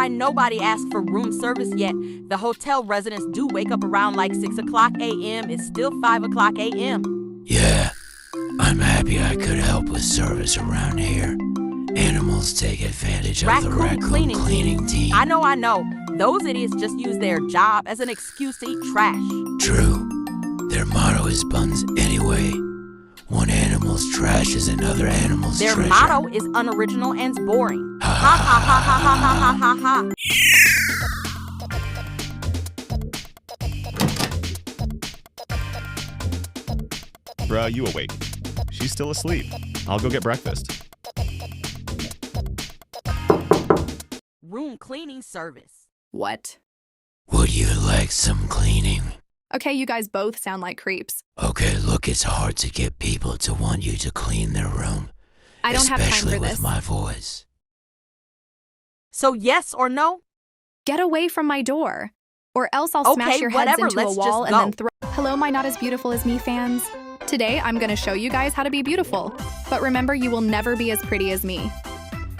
mind, nobody asked for room service yet. The hotel residents do wake up around like 6 o'clock a.m. It's still 5 o'clock a.m. Yeah, I'm happy I could help with service around here. Animals take advantage of the raccoon cleaning team. I know. Those idiots just use their job as an excuse to eat trash. True. Their motto is buns anyway. One animal's trash is another animal's treasure. Their motto is unoriginal and boring. Ha ha ha ha ha ha ha ha ha. Bruh, you awake? She's still asleep. I'll go get breakfast. Room cleaning service. What? Would you like some cleaning? Okay, you guys both sound like creeps. Okay, look, it's hard to get people to want you to clean their room. I don't have time for this. Especially with my voice. So yes or no? Get away from my door. Or else I'll smash your heads into a wall and then throw... Hello, my Not As Beautiful As Me fans. Today, I'm gonna show you guys how to be beautiful. But remember, you will never be as pretty as me.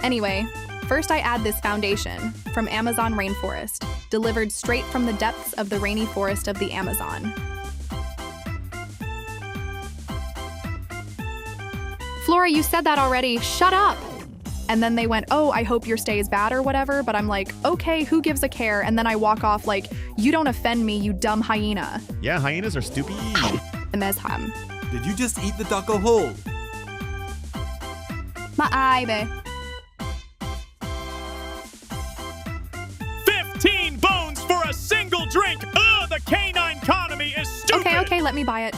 Anyway, first I add this foundation from Amazon Rainforest, delivered straight from the depths of the rainy forest of the Amazon. Flora, you said that already. Shut up! And then they went, oh, I hope your stay is bad or whatever, but I'm like, okay, who gives a care? And then I walk off like, you don't offend me, you dumb hyena. Yeah, hyenas are stupid. Mezham. Did you just eat the taco whole? Ma'aibe. 15 bones for a single drink! Ugh, the canine economy is stupid! Okay, let me buy it.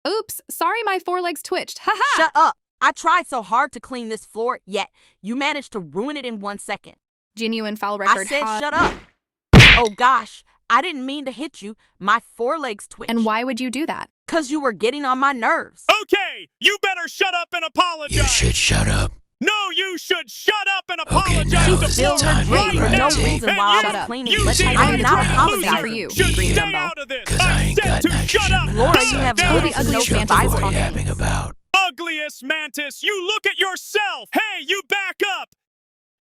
Oops, sorry my forelegs twitched. Haha! Shut up! I tried so hard to clean this floor, yet you managed to ruin it in 1 second. Genuine foul record. I said shut up. Oh gosh, I didn't mean to hit you. My forelegs twitched. And why would you do that? 'Cause you were getting on my nerves. Okay, you better shut up and apologize! You should shut up. No, you should shut up and Okay, apologize now to is the Flora time to right grab now! it. No reason why I Shut was up. cleaning. You But see, I am not Green apologizing for you. Should Green stay Dumbo. out of this! 'Cause I ain't said got to no shut up! Laura, you have Down. really ugly no Shut the advice boy on me. yapping about. Ugliest mantis, you look at yourself! Hey, you back up!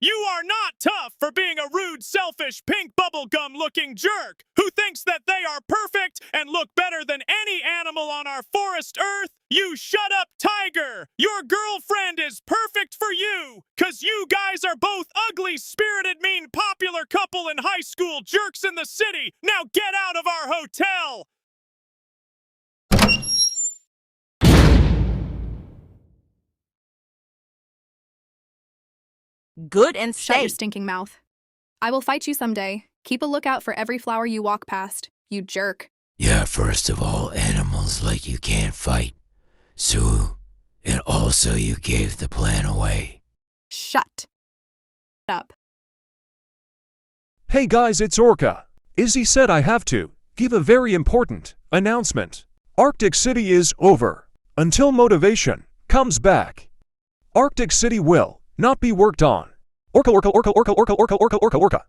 You are not tough for being a rude, selfish, pink bubblegum-looking jerk who thinks that they are perfect and look better than any animal on our forest earth. You shut up, tiger! Your girlfriend is perfect for you, 'cause you guys are both ugly, spirited, mean, popular couple in high school jerks in the city. Now get out of our hotel! Good and Shut your safe. stinking mouth. I will fight you someday. Keep a lookout for every flower you walk past, you jerk. Yeah, first of all, animals like you can't fight. So, and also you gave the plan away. Shut up. Hey guys, it's Orca. Izzy said I have to give a very important announcement. Arctic City is over until motivation comes back. Arctic City will not be worked on. Orca, orca, orca, orca, orca, orca, orca, orca, orca.